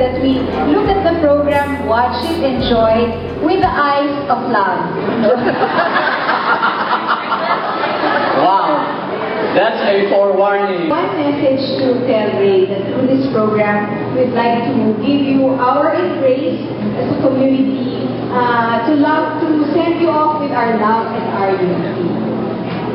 that we look at the program, watch it, enjoy with the eyes of love. Wow! That's a forewarning. One message to tell Ray that through this program, we'd like to give you our embrace as a community, to send you off with our love and our unity.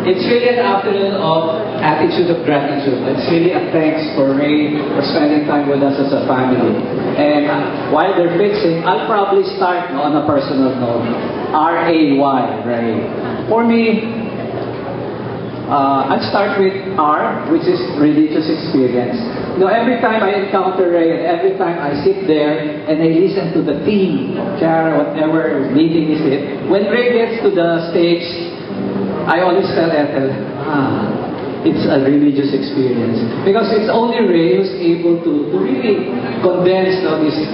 It's really an afternoon of attitude of gratitude. It's really a thanks for Ray for spending time with us as a family. And while they're fixing, I'll probably start on a personal note. R-A-Y, Ray. For me, I'll start with R, which is religious experience. You know, every time I encounter Ray, and every time I sit there and I listen to the theme of Kiara, whatever meeting is it, when Ray gets to the stage, I always tell Ethel, it's a religious experience. Because it's only Ray who's able to really condense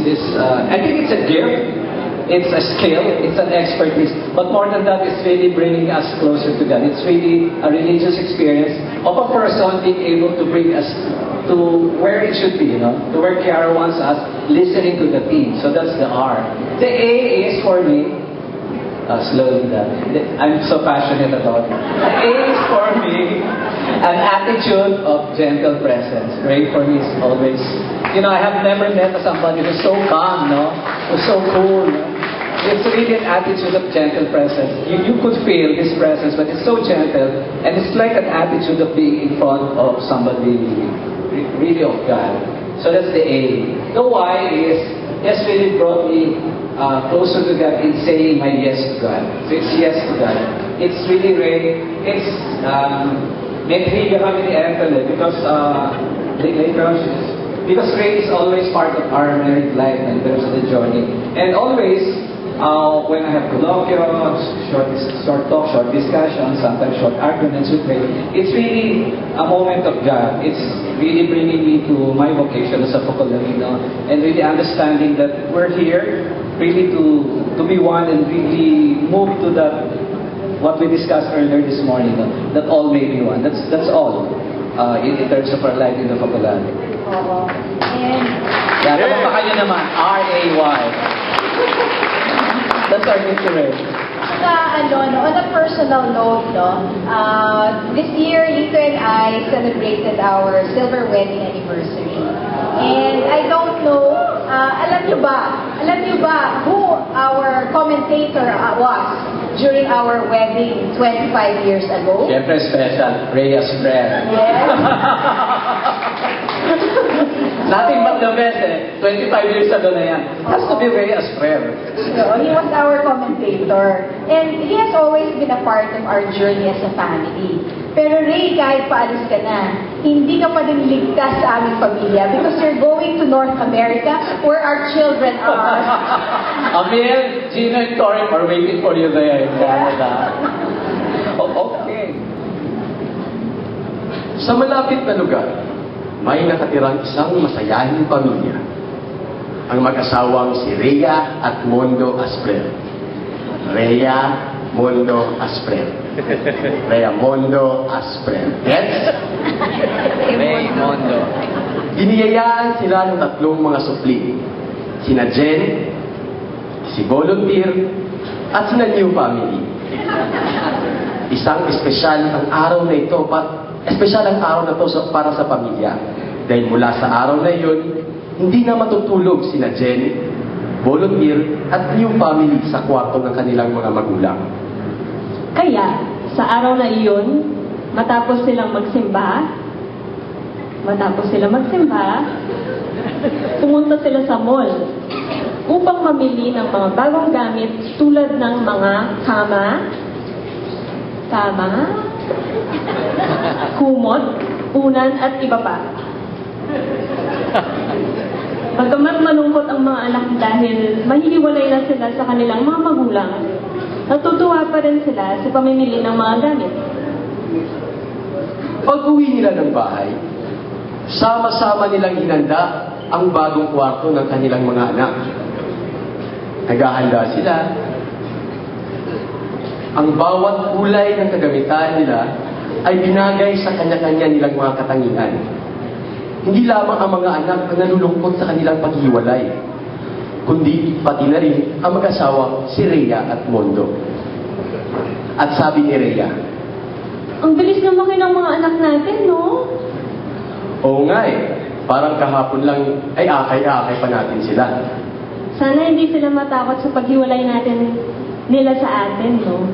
this I think it's a gift. It's a skill, it's an expertise, but more than that, it's really bringing us closer to God. It's really a religious experience of a person being able to bring us to where it should be, to where Kiara wants us, listening to the theme. So that's the R. The A is for me, slowly that. I'm so passionate about it. The A is for me, an attitude of gentle presence. Ray for me is always, I have never met somebody who's so calm, who's so cool. It's really an attitude of gentle presence. You could feel this presence, but it's so gentle, and it's like an attitude of being in front of somebody really of God. So that's the A. The Y is, yes, really brought me closer to God in saying my yes to God. So it's yes to God. It's really Ray. It's may trivia kami ni Ethel because later on because Ray is always part of our married life in terms of the journey. And always, when I have colloquiums, short talk, short discussions, sometimes short arguments with Ray, it's really a moment of God. It's really bringing me to my vocation as a Focolarino and really understanding that we're here really to be one and really move to that, what we discussed earlier this morning, that all may be one. That's all in terms of our life in the Focolare. And Kaya pa kayo naman, R-A-Y. That's our victory. on a personal note, this year, Lito and I celebrated our silver wedding anniversary. And I don't know, alam niyo ba who our commentator was during our wedding 25 years ago? Siyempre special, Asprer. Yes. Nothing but the best 25 years ago na yan. Has to be Asprer. So, he was our commentator. And he has always been a part of our journey as a family. Pero Ray, kahit paalis ka na, hindi ka pa din ligtas sa aming pamilya because you're going to North America where our children are. Amir, Gino, and Tori are waiting for you there in Canada. Okay. Sa malapit na lugar, may nakatirang isang masayahing pamilya. Ang mag-asawang si Rhea at Mondo Asprer. Rhea, Mondo Asprer. Rhea, Mondo Asprer. Yes? Ray Mondo. Iniyayaan sila ng tatlong mga supli. Sina Jen, si Volunteer, at sina New Family. Isang espesyal ang araw na ito, espesyal ang araw na ito para sa pamilya. Dahil mula sa araw na iyon, hindi na matutulog sina Jen, Volunteer, at New Family sa kwarto ng kanilang mga magulang. Kaya, sa araw na iyon, matapos silang magsimba, pumunta sila sa mall upang mamili ng mga bagong gamit tulad ng mga kama, kumot, unan, at iba pa. Bagamat malungkot ang mga anak dahil mahihiwalay na sila sa kanilang mga magulang, natutuwa pa rin sila sa pamimili ng mga gamit. Pag-uwi nila ng bahay, sama-sama nilang hinanda ang bagong kwarto ng kanilang mga anak. Naghahanda sila. Ang bawat kulay ng kagamitan nila ay binagay sa kanya-kanya nilang mga katangian. hindi lamang ang mga anak ang nalulungkot sa kanilang paghiwalay, kundi pati na rin ang mag-asawang si Rhea at Mondo. At sabi ni Rhea, Ang bilis lumaki ng mga anak natin, no? oo nga parang kahapon lang ay akay-akay pa natin sila. Sana hindi sila matakot sa paghiwalay natin nila sa atin, no?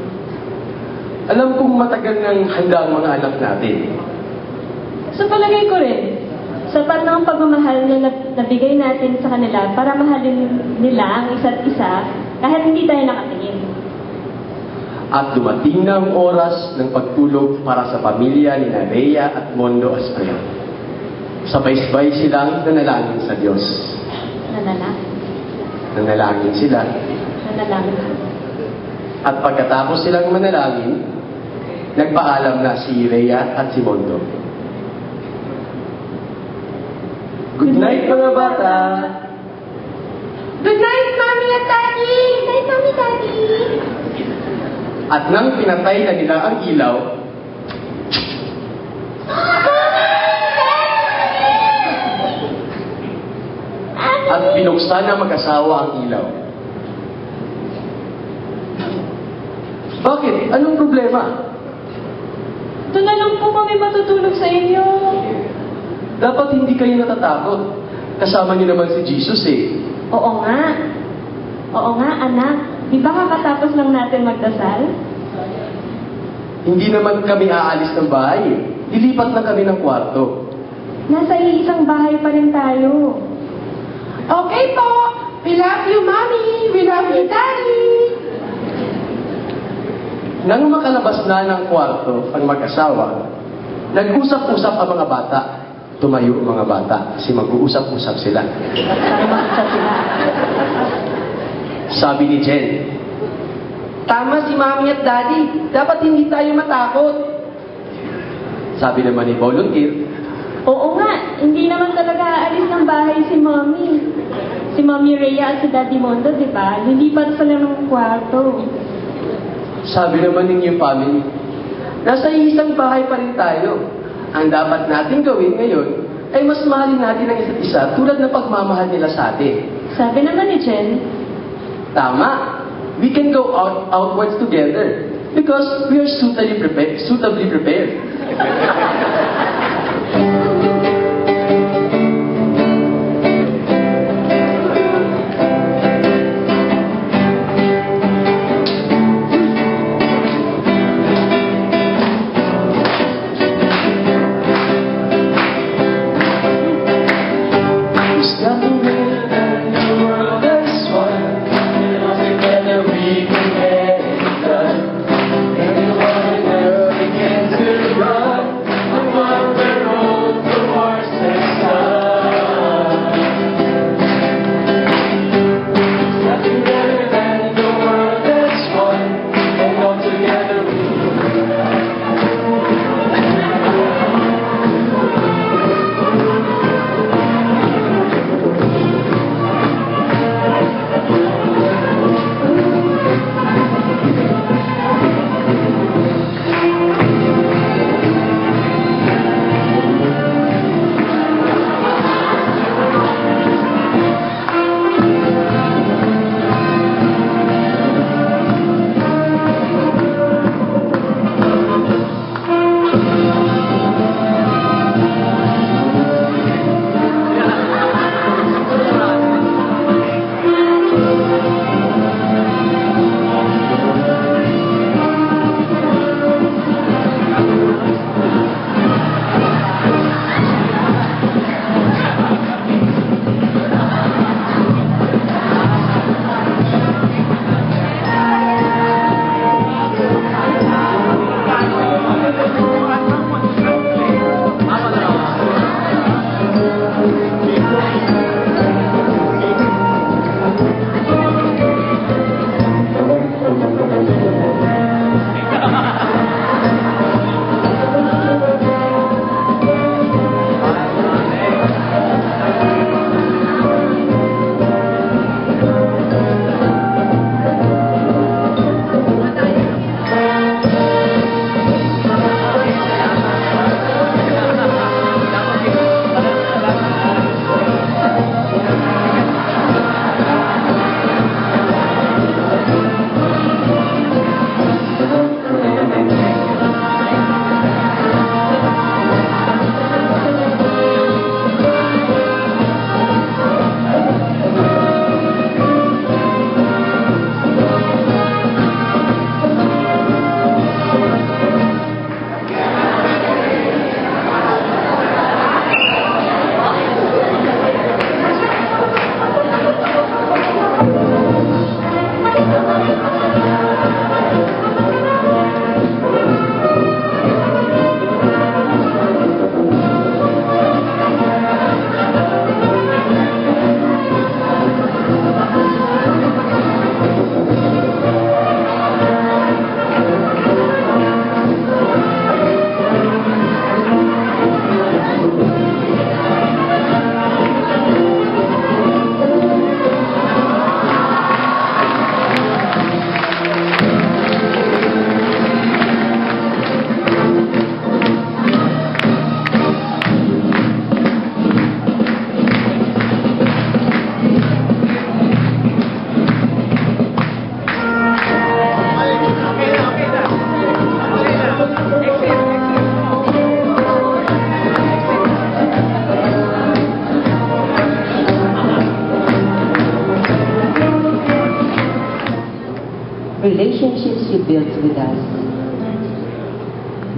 Alam kong matagal nang handa ang mga anak natin. Sa palagay ko rin, sapat na ang pagmamahal na nabigay natin sa kanila para mahalin nila ang isa't isa kahit hindi tayo nakatingin. At dumating na ang oras ng pagtulog para sa pamilya ni Rhea at Mondo Asprer. Sabay-sabay silang nanalangin sa Diyos. Nanalangin sila. At pagkatapos silang manalangin, nagpaalam na si Rhea at si Mondo. Good night, mga bata! Good night, Mommy at Daddy! Good night, Mommy, Daddy! At nang pinatay na nila ang ilaw, at binuksan ng mag-asawa ang ilaw. Bakit? Anong problema? Doon na lang po kami matutulog sa inyo. Dapat hindi kayo natatakot. Kasama niyo naman si Jesus Oo nga, anak. Di ba kakatapos lang natin magdasal? Hindi naman kami aalis ng bahay. Dilipat lang kami ng kwarto. Nasa iisang bahay pa rin tayo. Okay po! We love you, Mommy! We love you, Daddy! Nang makalabas na ng kwarto ang mag-asawa, nag-usap-usap ang mga bata. Tumayo ang mga bata kasi mag-uusap-usap sila. Sabi ni Jen, Tama si Mommy at Daddy. Dapat hindi tayo matakot. sabi naman ni volunteer, Oo nga, hindi naman talaga aalis ng bahay si Mommy. Si Mommy Rhea at si Daddy Mondo, di ba? Lilipat sila ng kwarto. sabi naman ng iyong family, nasa isang bahay pa rin tayo. Ang dapat natin gawin ngayon ay mas mahalin natin ang isa't isa tulad ng pagmamahal nila sa atin. Sabi naman ni Jen, Tama. We can go outwards together because we are suitably prepared. Run. built with us.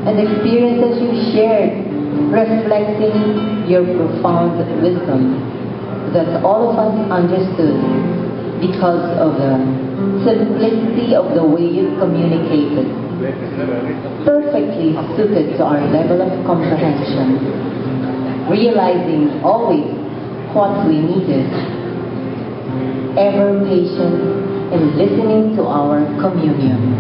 And experiences you shared reflecting your profound wisdom that all of us understood because of the simplicity of the way you communicated, perfectly suited to our level of comprehension, realizing always what we needed, ever patient in listening to our communion,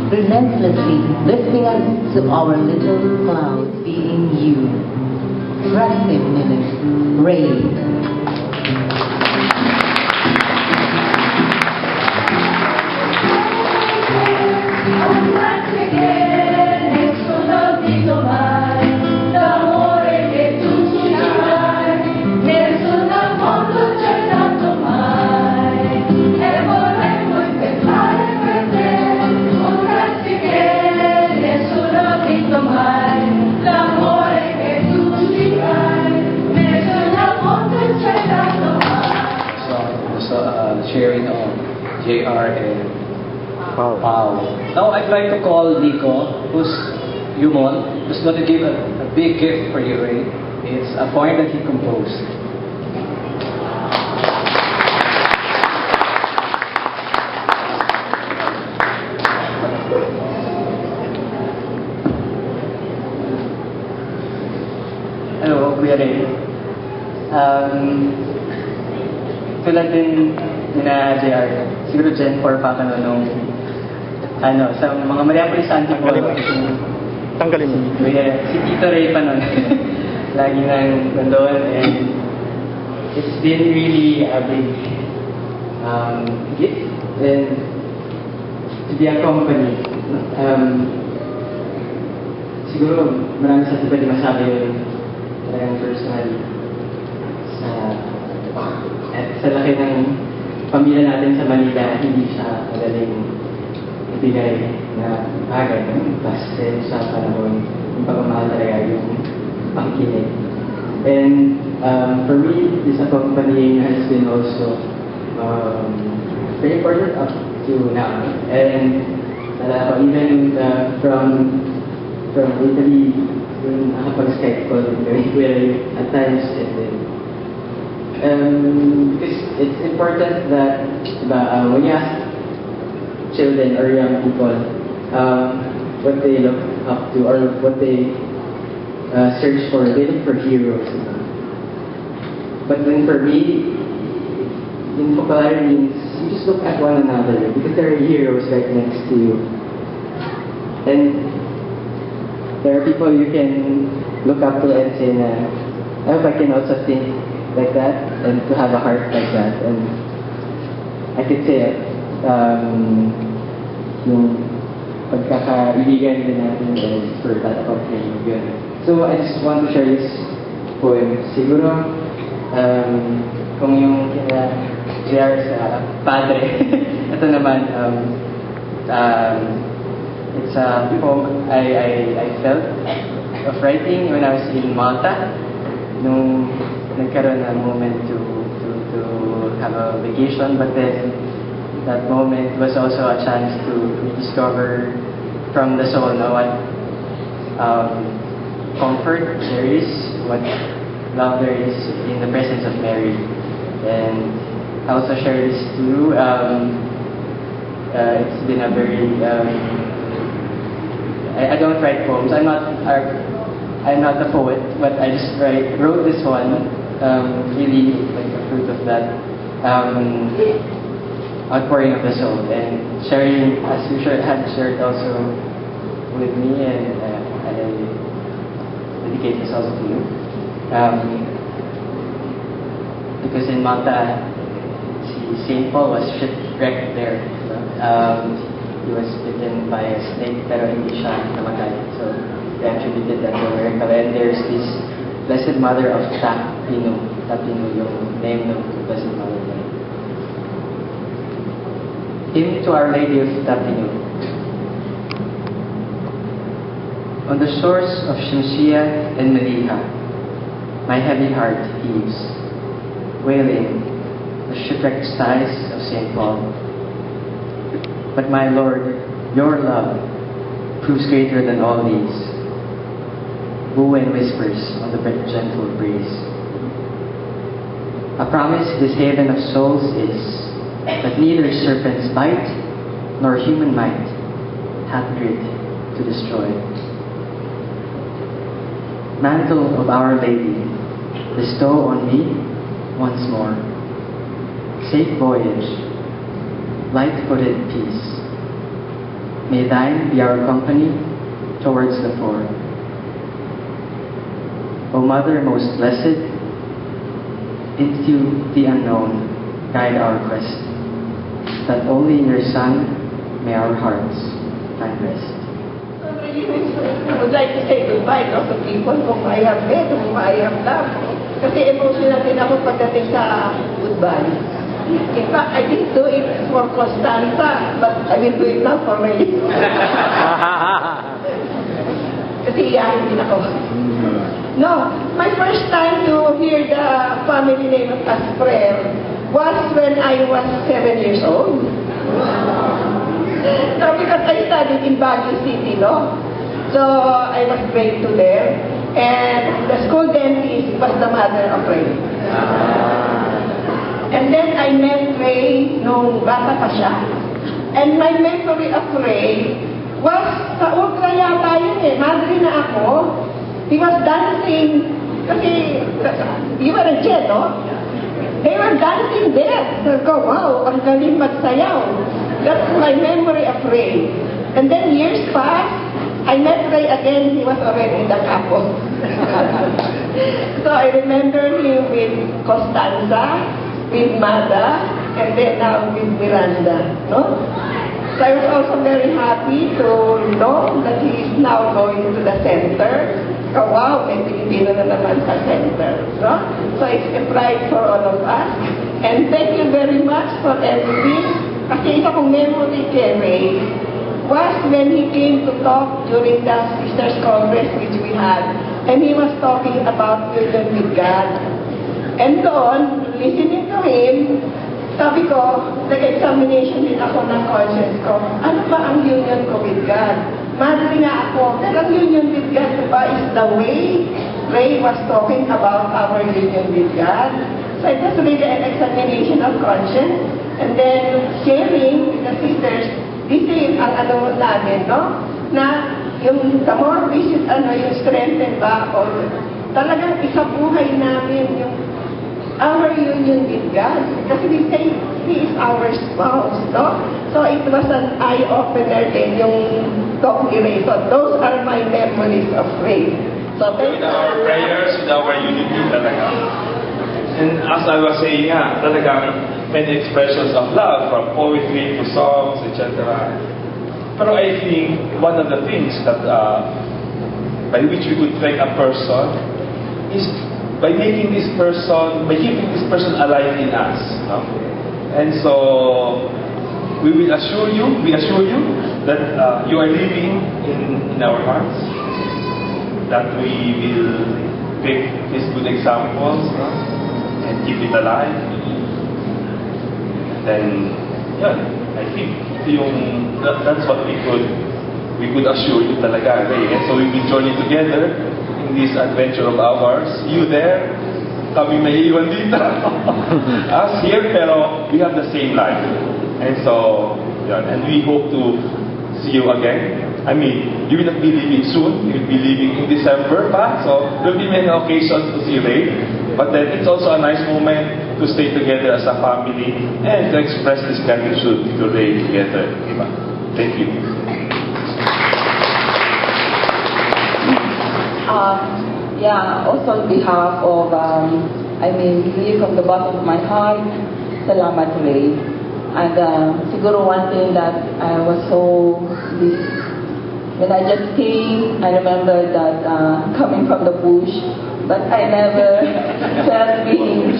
relentlessly lifting us to our little cloud, being you. Grazie mille, Ray. Sharing of JR and Pao. Now I'd like to call Nico, who's going to give a big gift for you, Ray. It's a poem that he composed. Hello, Kuya Ray. Tulad din na JR, siguro Gen 4 pa ka nung sa mga Mariapolis Antipolo. Tanggalin mo. Si Tito Ray pa nun. Lagi nang nandun, and it's been really a big gift and to be accompanied. Siguro marami sa pwede masabi yun talagang personally sa laki ng pamilya natin sa Manila, hindi siya madaling ibigay na bagay. Basta sa panahon, yung pagmamahal talaga yung pangkinig. And for me, this accompanying has been also very important up to now. And even from Italy, yung nakapag-Skype call with at times, and then because it's important that when you ask children or young people what they look up to or what they search for, they look for heroes. But then for me, in popularity means you just look at one another because there are heroes right next to you. And there are people you can look up to and say, I hope I can also think like that and to have a heart like that. And I could say yung pagkakaibigan din natin is for that accompanying yun. So I just want to share this poem. Siguro kung yung kina JR sa padre, ito naman it's a poem I felt of writing when I was in Malta nung nagkaroon ng moment to have a vacation, but then that moment was also a chance to rediscover from the soul what comfort there is, what love there is in the presence of Mary. And I also share this too. It's been a very I don't write poems. I'm not a poet, but I just wrote this one. Really like a fruit of that outpouring of the soul and sharing, as you had shared also with me, and I dedicate this also to you. Because in Malta, St. Paul was shipwrecked there. He was bitten by a snake, pero hindi siya namatay. So they attributed that to a miracle. And there's this Blessed Mother of Tapino yung name ng Blessed Mother. Hymn to Our Lady of Tapino. On the shores of Shamsia and Meliha, my heavy heart heaves, wailing the shipwrecked sighs of St. Paul. But my Lord, Your love proves greater than all these. Woo and whispers on the gentle breeze. A promise this haven of souls is that neither serpent's bite nor human might hath grit to destroy. Mantle of Our Lady, bestow on me once more safe voyage, light-footed peace. May thine be our company towards the fore. O Mother most blessed, into the unknown guide our quest, that only in your Son may our hearts find rest. I would like to say goodbye to people whom I have met, whom I have loved. Kasi emotional din ako pagdating sa goodbye. In fact, I didn't do it for Constanza, but I will do it now for Ray. Kasi iyahin din ako. No, my first time to hear the family name of Asprer was when I was 7 years old. So, because I studied in Baguio City, no? So, I was grade 2 there. And the school dentist was the mother of Ray. And then I met Ray nung bata pa siya. And my memory of Ray was sa ultra yata yun eh. Madre na ako. He was dancing. Kasi, you were a jet, no? They were dancing there. So, go, wow, ang galing magsayaw. That's my memory of Ray. And then years passed, I met Ray again. He was already in the capo. So I remember him with Constanza, with Mada, and then now with Miranda. No? So I was also very happy to know that he is now going to the center. So wow, may Pilipino na naman sa center. No? So it's a pride for all of us. And thank you very much for everything. Kasi isa kong memory kay Ray was when he came to talk during the Sisters Congress which we had. And he was talking about union with God. And doon, listening to him, sabi ko, nag-examination din ako ng conscience ko. Ano ba ang union ko with God? Madre nga ako, pero ang union with God ba is the way Ray was talking about our union with God. So it was really an examination of conscience. And then sharing with the sisters, this is ang ano namin, no? Na yung the more we should, yung strengthen ba, or talagang isabuhay namin yung our union with God. Kasi we say, He is our spouse, no? So it was an eye-opener din yung talk ni Ray. So those are my memories of Ray. So thank with our prayers, with our unity talaga. And as I was saying nga, talagang many expressions of love, from poetry to songs, etc. Pero I think one of the things that by which we could thank a person is by making this person, by keeping this person alive in us. No? And so we assure you that you are living in our hearts, that we will take these good examples, no? And keep it alive. Then, yeah, I think that's what we could assure you talaga. Okay? And so we will journey together in this adventure of ours. You there, kami may iwan dito. Us here, pero we have the same life. And so, yeah, and we hope to see you again. I mean, you will not be leaving soon. You will be leaving in December pa. So, there will be many occasions to see Ray. But then, it's also a nice moment to stay together as a family and to express this gratitude to Ray together. Diba? Thank you. Yeah, also on behalf of, really from the bottom of my heart, salamat Ray. And siguro one thing that I was so, when I just came, I remember that coming from the bush, but I never felt being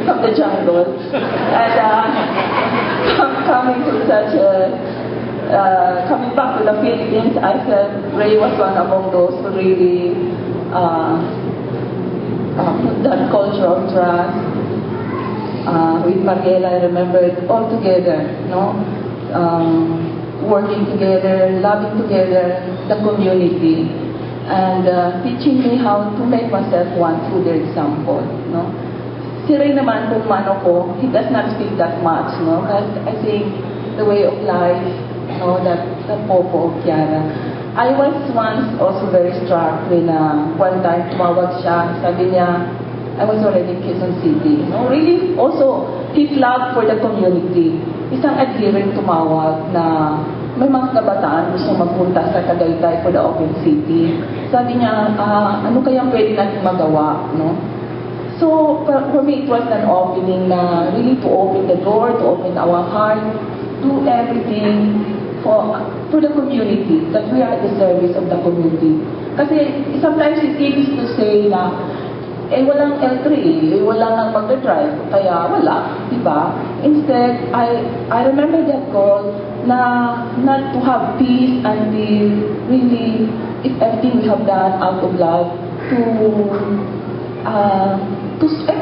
from the jungle. And coming to such a, coming back to the Philippines, I felt Ray was one among those who really put that culture of trust. With Mariela, I remember it all together, no? working together, loving together the community, and teaching me how to make myself one through their example. No? Si Ray naman, kung mano ko, he does not speak that much, no? But I think the way of life, no, that popo of Kiara. I was once also very struck when one time tumawag siya, sabi niya, I was already in Quezon City. No? Really, also, his love for the community. Isang adherent tumawag na may mga kabataan gusto magpunta sa Tagaytay for the Open City. Sabi niya, ano kayang pwede natin magawa, no? So, for me, it was an opening na really to open the door, to open our heart, do everything for the community, that we are at the service of the community. Kasi sometimes it's easy to say na, walang L3, walang ang magdadrive, kaya wala, diba? Instead, I remember that call na not to have peace until really, if everything we have done out of love,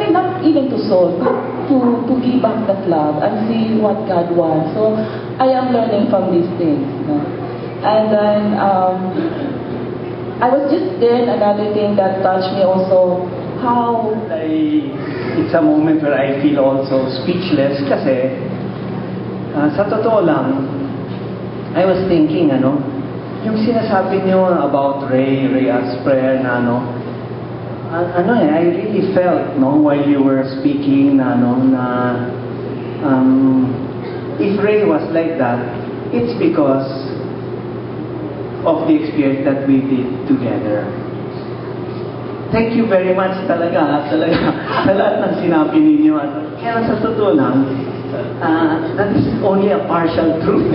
not even to solve, to give back that love and see what God wants. So, I am learning from these things. No? And then, I was just there, another thing that touched me also, how it's a moment where I feel also speechless kasi sa totoo lang, I was thinking, yung sinasabi niyo about Ray Asprer na I really felt, while you were speaking na if Ray was like that, it's because of the experience that we did together. Thank you very much talaga sa lahat ng sinabi ninyo. Kaya sa totoo lang, that is only a partial truth.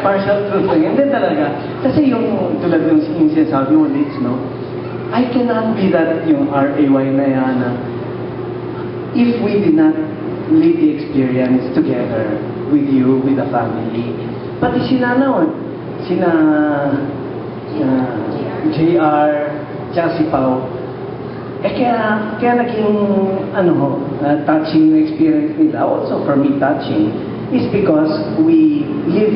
Partial truth. And then talaga, kasi yung tulad ng sinasabi mo, Liz, I cannot be that yung RAY na yan if we did not live the experience together with you, with the family. Pati sina JR, tsaka si Pao. Kaya naging touching experience nila, also for me touching, is because we live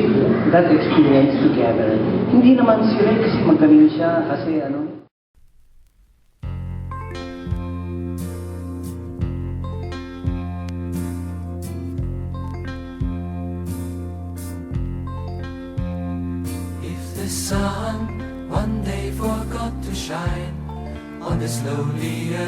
that experience together. Hindi naman si Ray kasi magaling siya, kasi The sun one day forgot to shine on this lonely earth.